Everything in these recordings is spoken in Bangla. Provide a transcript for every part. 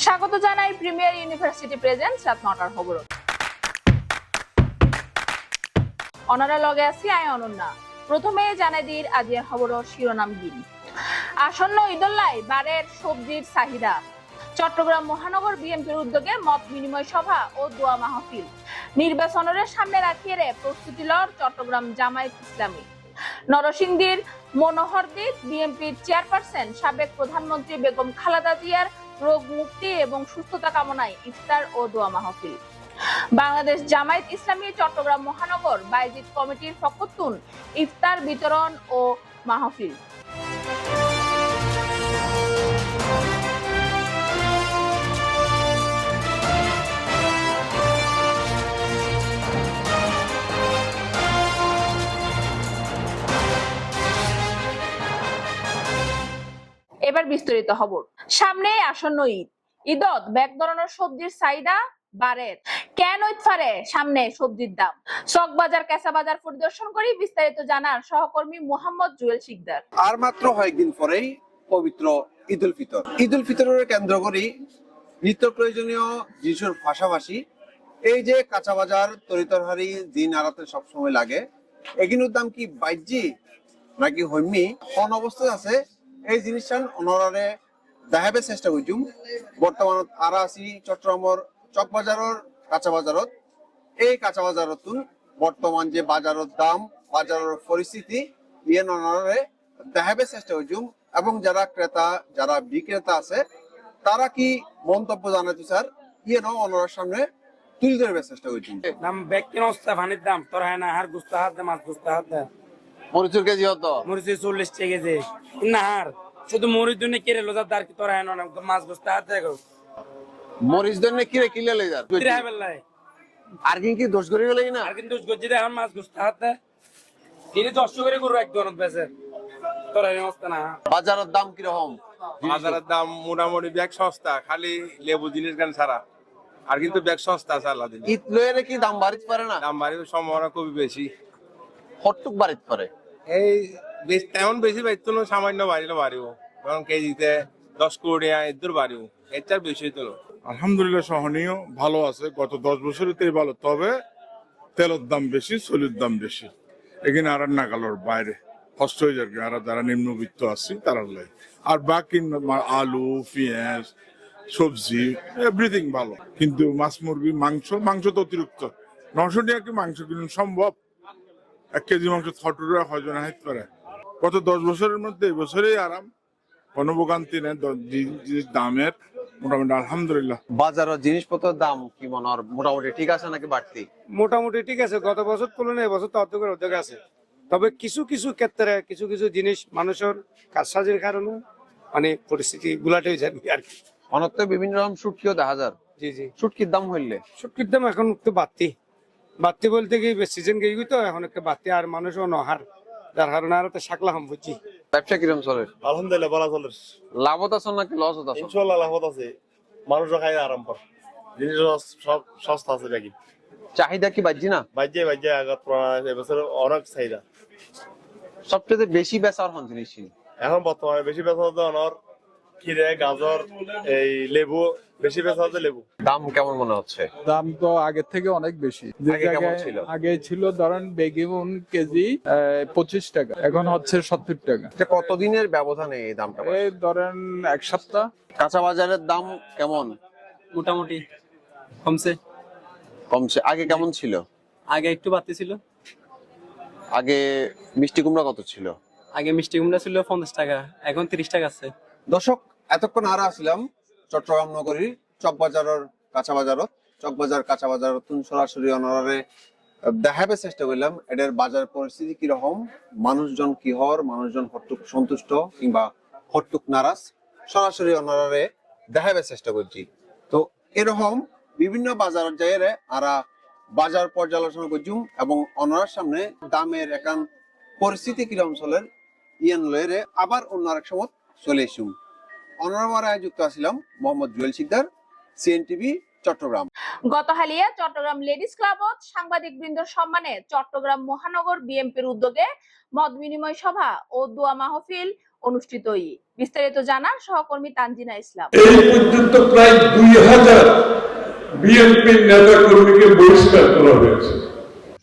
স্বাগত জানাই প্রিমিয়ার ইউনিভার্সিটি প্রেজেন্টস রাত ৯টার খবর। অনারা লগে আছি আয় অনন্যা। প্রথমে জানাই দিই আজির খবরের শিরোনাম দিন। আসন্ন ঈদুল্লাহ বারের সবজির চাহিদা। চট্টগ্রাম মহানগর বিএনপির উদ্যোগে মত বিনিময় সভা ও দোয়া মাহফিল। নির্বাচনের সামনে রাখিয়ে প্রস্তুতি লর চট্টগ্রাম জামায়াত ইসলামী। নরসিংদীর মনোহরদীপ বিএনপির চেয়ারপারসন সাবেক প্রধানমন্ত্রী বেগম খালেদা জিয়ার রোগ মুক্তি এবং সুস্থতা কামনায় ইফতার ও দোয়া মাহফিল। বাংলাদেশ জামায়াত ইসলামী চট্টগ্রাম মহানগর বায়জিদ কমিটির পক্ষতুন ইফতার বিতরণ ও মাহফিল। এবার বিস্তারিত খবর। সামনে আসন্ন ঈদত ব্যাগ ধরনের সবজির চাহিদা বাড়ে। কেন ইতফারে সামনে সবজির দাম? চকবাজার কাঁচা বাজার পরিদর্শন করে বিস্তারিত জানার সহকর্মী মোহাম্মদ জুয়েল শিকদার। আর মাত্র কয়েকদিন পরেই পবিত্র ঈদ উল ফিতর। ঈদ উল ফিতরের কেন্দ্র করে নিত্য প্রয়োজনীয় জিনিসের পাশাপাশি এই যে কাঁচা বাজার তরিতরকারি দিন আড়াতে সবসময় লাগে, এগুলোর দাম কি বাইজি নাকি হইমি কোন অবস্থায় আছে এই জিনিসটা অনরারে দেখাবে চেষ্টা করছুম। বর্তমানত আরা আছি চট্টগ্রামের চকবাজারের কাঁচা বাজারত। এই কাঁচা বাজারত বর্তমান যে বাজারের দাম, বাজারের পরিস্থিতি ইয়ে অনরারে দেখাবে চেষ্টা করছুম এবং যারা ক্রেতা যারা বিক্রেতা আছে তারা কি মন্তব্য জানাতে স্যার ইয়ে অনরার সামনে তুলে ধরবে চেষ্টা করছুম। দাম ব্যক্তি নস্তা পানির দাম তোর হয় না, হার গুস্তা হাত দে, মাছ গুস্তা হাত দে। মরিচুর কেজি হত মরিচ 40 টাকা কেজি না, হার শুধু মরিচ জন্য কেড়ে লোজার দার কি তোর হয় না, মাছ গুস্তা হাত দেখো মরিচ দনে কিরে কিলে লই যার তিরাই বেলাই আর কি দোষ করে গেলে না। আর কিন্তু গজ্জি দে এখন মাছ গুস্তা হাত দে তিনি 10 করে গরু এক দরদ বেচে তোর হয় নস্তা না। বাজারের দাম কি রকম? বাজারের দাম মোটামুটি ব্যাগ সস্তা, খালি লেবু জিনিস গান ছাড়া আর কিন্তু ব্যাগ সস্তা আছে আল্লাহ দিলে। ঈদ লয়ে কি দাম বাড়িতে পারে না? দাম বাড়ির সম্ভাবনা খুবই বেশি। হটটুক বাড়িতে পারে এই তেমন বেশি বাড়তো না, সামান্য বাড়িলে বাড়িব, কারণ কেজিতে 10 কোটি এর বাড়িব, এর চার বেশি হইতো না। আলহামদুলিল্লাহ সহনীয় ভালো আছে, গত 10 বছরের থেকে ভালো। তবে তেলের দাম বেশি, চুলির দাম বেশি, এখানে আর নাগালোর বাইরে কষ্ট হয়ে যাবে। আর যারা নিম্নবিত্ত আছে তারা লাই, আর বাকি আলু পেঁয়াজ সবজি এভরিথিং ভালো। কিন্তু মাছ মুরগি মাংস তো অতিরিক্ত। 900 টাকা কি মাংস কিনুন সম্ভব? 1 কেজি মাংস 6 টাকা হয়তো না হইতে পারে। গত 10 বছরের মধ্যে এবছরেই আরাম, কোনো ভোগান্তি নেই দামের, মোটামুটি আলহামদুলিল্লাহ। বাজারের জিনিসপত্রের দাম কি মনে হয় মোটামুটি ঠিক আছে নাকি বাড়তি? মোটামুটি ঠিক আছে, গত বছর তুলনায় এবছর তো অর্ধেক আছে। তবে কিছু কিছু ক্ষেত্রে কিছু কিছু জিনিস মানুষের কাজসাজের কারণে মানে পরিস্থিতি গুলাটে হয়ে যাবে আর কি। অনেকটা বিভিন্ন রকম শুটকিও দেখা যায়। জি জি, শুটকির দাম হইলে শুটকির দাম এখন একটু বাড়তি বলতে কি সিজন গেই তো এখন একটু বাড়তি, আর মানুষও নহার যার কারণে আর তো শাকলা হাম বুঝছি। ব্যবসা কিরকম চলে? আলহামদুলিল্লাহ ভালো চলে। লাভত আছে নাকি লস আছে? ইনশাআল্লাহ লাভত আছে, মানুষ খাই আরাম পার, জিনিস সব সস্তা আছে নাকি। চাহিদা কি বাড়ছি না? বাজ্যে আগত এবছর অনেক চাহিদা। সবচেয়ে বেশি বেচার হন জিনিস এখন বর্তমানে বেশি বেচা হচ্ছে অনর খিরে, গাজর, এই লেবু বেশি বেচা হচ্ছে লেবু। দাম কেমন মনে হচ্ছে? দাম তো আগের থেকে অনেক বেশি। যে আগে কেমন জায়গায় ছিল? আগে ছিল ধরেন বেগুন কেজি 25 টাকা, এখন হচ্ছে 70 টাকা। কতদিনের ব্যবধানে এই দামটা? এই ধরেন 1 সপ্তাহ। কাঁচা বাজারের দাম কেমন? মোটামুটি কমছে। আগে কেমন ছিল? আগে একটু বাড়তি ছিল। আগে মিষ্টি কুমড়া কত ছিল? আগে মিষ্টি কুমড়া ছিল 50 টাকা, এখন 30 টাকা আছে। দর্শক, এতক্ষণ আরা আসলাম চট্টগ্রাম নগরীর চকবাজারের কাঁচা বাজারত। চকবাজার কাঁচা বাজারত সরাসরি অনারে দেখাবে চেষ্টা করলাম এটার বাজার পরিস্থিতি কিরকম, মানুষজন কি হর, মানুষজন হট্টুক সন্তুষ্ট কিংবা হট্টুক নারাজ, সরাসরি অনারে দেখাবে চেষ্টা করছি। তো এরকম বিভিন্ন বাজার জায়গায় আরা বাজার পর্যালোচনা করছুম এবং অনারার সামনে দামের একান পরিস্থিতি কিরকম চলের ইয়ান লয়েরে আবার অন্য আরেক সময় চলে এসুম। অনারায় যুক্ত আছিলাম মোহাম্মদ জুয়েল শিকদার, সিএনটিভি চট্টগ্রাম। গত হালিয়া চট্টগ্রাম লেডিস ক্লাবত সাংবাদিক বৃন্দর সম্মানে চট্টগ্রাম মহানগর বিএনপির উদ্যোগে মত বিনিময় সভা ও দোয়া মাহফিল অনুষ্ঠিত। বিস্তারিত জানান সহকর্মী তানজিনা ইসলাম। এই পর্যন্ত প্রায় 2000 বিএনপি নেতা কর্মীকে বহিষ্কার করা হয়েছে।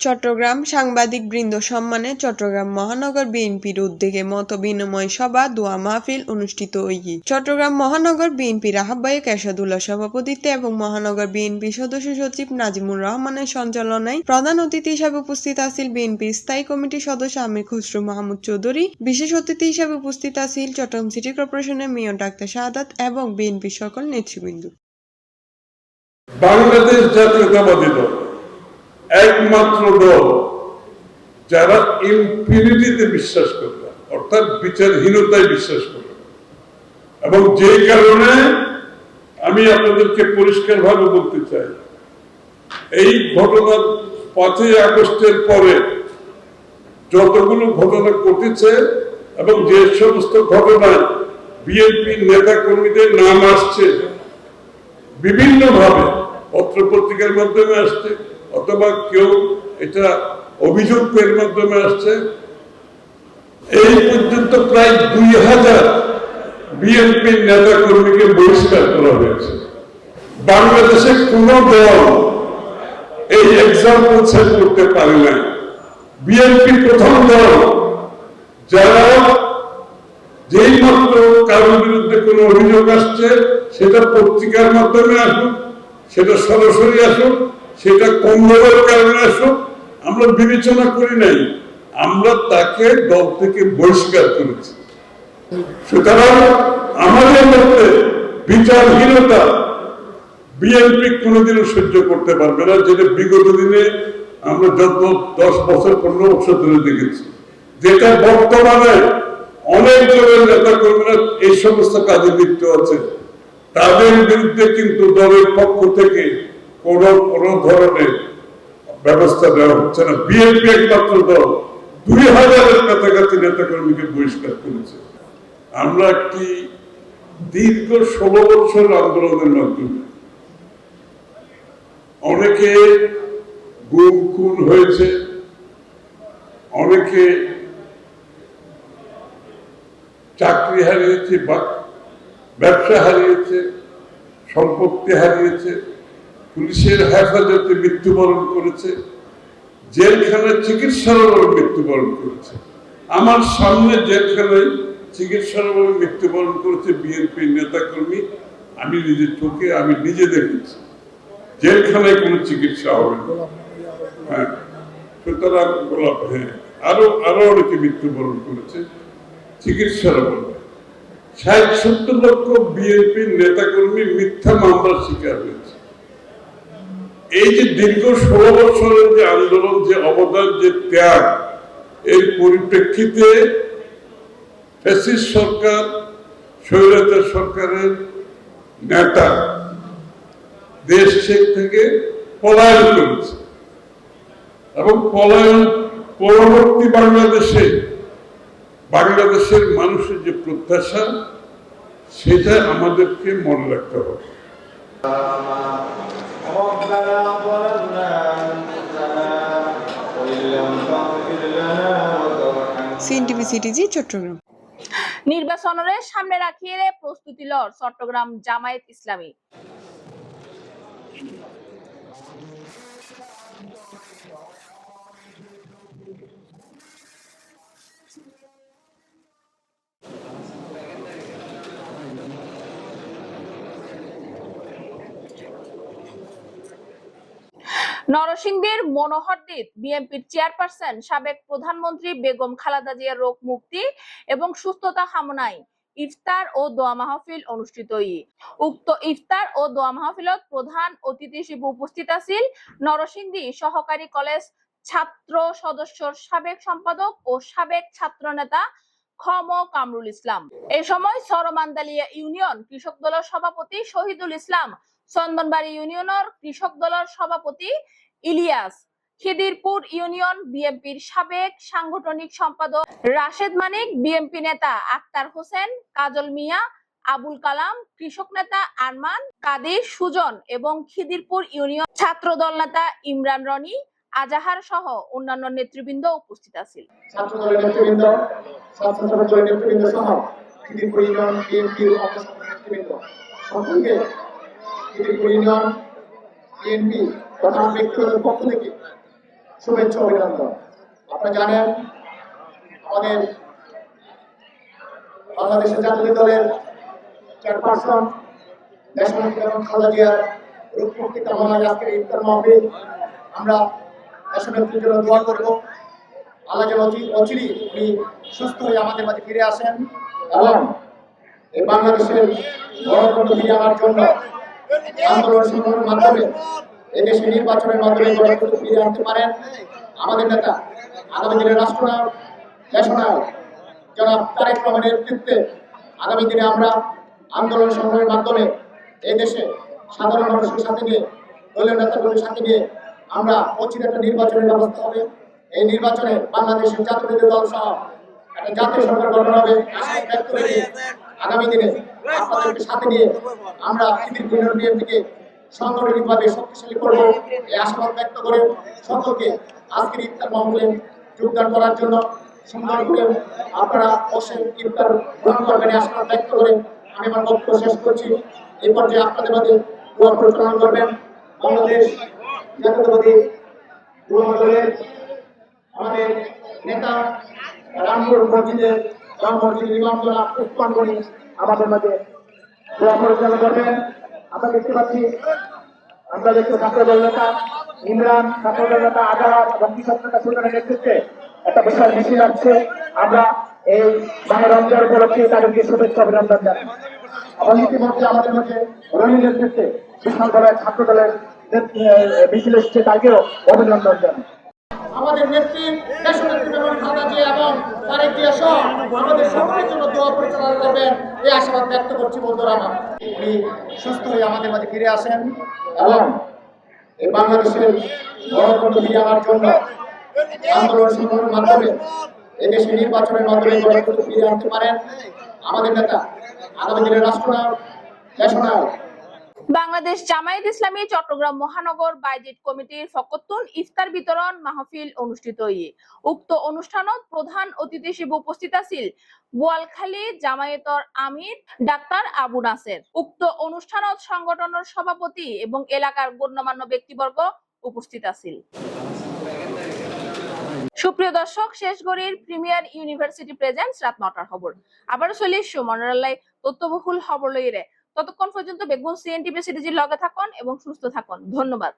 চট্টগ্রাম সাংবাদিক বৃন্দ সম্মানে চট্টগ্রাম মহানগর বিএনপির উদ্যোগে মত বিনিময় সভা দোয়া মাহফিল অনুষ্ঠিত হয়েছে। চট্টগ্রাম মহানগর বিএনপির আহ্বায়ক এরশাদুল্লাহ সভাপতিত্বে এবং মহানগর বিএনপি সদস্য সচিব নাজিমুর রহমানের সঞ্চালনায় প্রধান অতিথি হিসেবে উপস্থিত আছেন বিএনপির স্থায়ী কমিটির সদস্য আমির খসরু মাহমুদ চৌধুরী। বিশেষ অতিথি হিসেবে উপস্থিত আছেন চট্টগ্রাম সিটি কর্পোরেশনের মেয়র ডাক্তার শাহাদাত এবং বিএনপির সকল নেতৃবৃন্দ। বাংলাদেশ জাতীয়তাবাদী দল একমাত্র দল যারা ইম্পিউনিটিতে বিশ্বাস করে না, অর্থাৎ বিচারহীনতায় বিশ্বাস করে না। এবং যে কারণে আমি আপনাদেরকে পরিষ্কারভাবে বলতে চাই, এই ঘটনা 5ই আগস্টের পরে যতগুলো ঘটনা ঘটেছে এবং যে সমস্ত ঘটনায় বিএনপি নেতা কর্মীদের নাম আসছে, বিভিন্নভাবে পত্র পত্রিকার মাধ্যমে আসছে অথবা কেউ এটা অভিযোগের মাধ্যমে আসছে, এই পর্যন্ত প্রায় 2000 বিএনপি নেতা কর্মীকে বহিষ্কার করা হয়েছে। বাংলাদেশে কোন দল এই এক্সাম্পল সেট করতে পারে না। বিএনপি প্রথম দল যারা যেই মাত্র কারোর বিরুদ্ধে কোনো অভিযোগ আসছে, সেটা পত্রিকার মাধ্যমে আসুক, সেটা সরাসরি আসুক, সেটা কন্দলের কারণে আসুক, আমরা বিবেচনা করি নাই, আমরা তাকে দল থেকে বহিষ্কার করেছি। সুতরাং আমাদের মধ্যে বিচারহীনতা বিএনপি কোনোদিনও সহ্য করতে পারবে না, যেটা বিগত দিনে আমরা যত 10 বছর 15 বছর ধরে দেখেছি, যেটা বর্তমানে অনেক দলের নেতা কর্মীরা এই সমস্ত কাজে লিপ্ত আছে, তাদের বিরুদ্ধে কিন্তু দলের পক্ষ থেকে কোন ধরনের ব্যবস্থা দেওয়া হচ্ছে না। বিএনপি একমাত্র দল 2000-এর কাছাকাছি নেতা কর্মীকে বহিষ্কার করেছে। আমরা একটি দীর্ঘ 16 বছর আন্দোলনের মাধ্যমে অনেকে গুম খুন হয়েছে, অনেকে চাকরি হারিয়েছে, ব্যবসা হারিয়েছে, সম্পত্তি হারিয়েছে, পুলিশের হেফাজতে মৃত্যুবরণ করেছে, জেলখানায় চিকিৎসার অভাবে মৃত্যুবরণ করেছে। আমার সামনে জেলখানায় চিকিৎসার অভাবে মৃত্যুবরণ করেছে বিএনপির নেতাকর্মী, আমি নিজের চোখে আমি নিজে দেখেছি। জেলখানায় কোনো চিকিৎসা হবে না। হ্যাঁ, সুতরাং আরো অনেকে মৃত্যুবরণ করেছে চিকিৎসার অভাবে। 60-70 লক্ষ বিএনপির নেতাকর্মী মিথ্যা মামলার শিকার হয়েছে। এই যে দীর্ঘ 16 বছরের যে আন্দোলন, যে অবদান, যে ত্যাগ, এর পরিপ্রেক্ষিতে ফ্যাসিস্ট সরকার, স্বৈরাচার সরকারের নেতা দেশ থেকে পলায়ন করেছে এবং পলায়ন পরবর্তী বাংলাদেশের মানুষের যে প্রত্যাশা, সেটা আমাদেরকে মনে রাখতে হবে। CNTV CTG Chittagong. নির্বাচনের সামনে রাখিয়ে প্রস্তুতি লর চট্টগ্রাম জামায়াত ইসলামী। নরসিংদীর মনোহরদীত বিএনপির চেয়ারপারসন সাবেক প্রধানমন্ত্রী বেগম খালেদা জিয়ার রোগ মুক্তি এবং সুস্থতা কামনায় ইফতার ও দোয়া মাহফিল অনুষ্ঠিত। উক্ত ইফতার ও দোয়া মাহফিলত প্রধান অতিথি হিসেবে উপস্থিত আছেন নরসিংদী সহকারী কলেজ ছাত্র সদস্যর সাবেক সম্পাদক ও সাবেক ছাত্র নেতা খম কামরুল ইসলাম। এ সময় সরমান্দালিয়া ইউনিয়ন কৃষক দলের সভাপতি শহীদুল ইসলাম, চন্দনবাড়ি ইউনিয়নের কৃষক দলের সভাপতি ইলিয়াস, খিদিরপুর ইউনিয়ন বিএনপির সাবেক সাংগঠনিক সম্পাদক রাশেদ মানিক, বিএনপি নেতা আক্তার হোসেন, কাজল মিয়া, আবুল কালাম, কৃষক নেতা আরমান কাদের সুজন এবং খিদিরপুর ইউনিয়ন ছাত্র দল নেতা ইমরান রনি, আজাহার সহ অন্যান্য নেতৃবৃন্দ উপস্থিত আছেন। ছাত্র দলের নেতৃবৃন্দ, ছাত্র দলের নেতৃবৃন্দ সহ খিদিরপুর ইউনিয়ন বিএনপির অবস্থান নেতৃবৃন্দ সকলকে খিদিরপুর ইউনিয়ন বিএনপি প্রধান ব্যক্তিগতের পক্ষ থেকে শুভেচ্ছা অভিনন্দন। আপনারা জানেন আমাদের বাংলাদেশের জাতীয় দলের চেয়ারপারসন দেশনেত্রী বেগম খালেদা জিয়ার রূপ মুক্তি কামনায় আজকের ইফতার মাহফিল। আমরা দেশনেত্রীর জন্য দোয়া করব, আল্লাহ যেন অচিরেই উনি সুস্থ হয়ে আমাদের মাঝে ফিরে আসেন এবং এই বাংলাদেশের গণতন্ত্র ফিরে আনার জন্য আন্দোলন সংগ্রামের মাধ্যমে এদেশে নির্বাচনের মাধ্যমে গণতন্ত্র ফিরে আনতে পারেন। আমাদের নেতা আগামী দিনের রাষ্ট্রনায়ক দেশনায়ক জনাব তারেক রহমানের নেতৃত্বে আগামী দিনে আমরা আন্দোলন সংগ্রামের মাধ্যমে এই দেশে সাধারণ মানুষের সাথে নিয়ে দলীয় নেতাগুলির সাথে নিয়ে আমরা অচিরে একটা নির্বাচনের ব্যবস্থা হবে। এই নির্বাচনে বাংলাদেশের জাতীয় দল সহ একটা জাতীয় সরকার গঠন হবে। আগামী দিনে আপনাদেরকে সাথে নিয়ে আমরা খিদিরপুর ইউনিয়ন বিএনপিকে সাংগঠনিকভাবে শক্তিশালী করব, এই আশাবাদ ব্যক্ত করে সকলকে আজকের ইফতার মাহফিলে যোগদান করার জন্য সুন্দর করে আপনারা বসে ইফতার গ্রহণ করবেন এই আশাবাদ ব্যক্ত করে আমি আমার বক্তব্য শেষ করছি। এই পর্যায়ে আপনাদের মাঝে দোয়া পরিচালনা করবেন বাংলাদেশ জাতীয়তাবাদী যুব দলের আমাদের নেতা রামপুর মসজিদের ইমাম জনাব উসমান গনি আমাদের মাঝে দোয়া পরিচালনা করবেন। আমরা দেখতে পাচ্ছি ছাত্রদল নেতা ইমরান, ছাত্রদল নেতা আজাদ এবং কৃষক নেতা সুলতানের নেতৃত্বে একটা বিশাল মিছিল আসছে। আমরা এই মাহে রমজান উপলক্ষে তাদেরকে শুভেচ্ছা অভিনন্দন জানাই। এবং ইতিমধ্যে আমাদের মধ্যে রনির নেতৃত্বে বিশাল বড় ছাত্রদলের মিছিল এসেছে, তাকেও অভিনন্দন জানাই। আমাদের নেত্রী দেশনেত্রী বেগম খালেদা জিয়া এবং তারেক জিয়া সহ আমাদের সকলের জন্য দোয়া পরিচালনা করবেন এই আশাবাদ ব্যক্ত করছি। বন্ধুরা আমার উনি সুস্থ হয়ে আমাদের মাঝে ফিরে আসেন এবং এই বাংলাদেশের গণতন্ত্র ফিরে আনার জন্য আন্দোলন সংগ্রামের মাধ্যমে এদেশে নির্বাচনের মাধ্যমে গণতন্ত্র ফিরে আনতে পারেন। আমাদের নেতা আগামী দিনের রাষ্ট্রনায়ক দেশনায়ক। বাংলাদেশ জামায়াত ইসলামী চট্টগ্রাম মহানগর বাইজিত কমিটির ফকতুন ইফতার বিতরণ মাহফিল অনুষ্ঠিত হয়ে উক্ত অনুষ্ঠানত প্রধান অতিথি হিসেবে উপস্থিত আছিল বোয়ালখালী জামায়াতর আমির ডাক্তার আবু নাসের। উক্ত অনুষ্ঠানত সংগঠনের সভাপতি এবং এলাকার গণ্যমান্য ব্যক্তিবর্গ উপস্থিত আছিল। সুপ্রিয় দর্শক, শেষ গড়ির প্রিমিয়ার ইউনিভার্সিটি প্রেজেন্টস রাত ৯টার খবর আবারও চলে এসছো মনোরাল্লাই তথ্যবহুল খবর লইরে। ততক্ষণ পর্যন্ত বেগুন সিএনটিভি সিরিজের লগে থাকুন এবং সুস্থ থাকুন। ধন্যবাদ।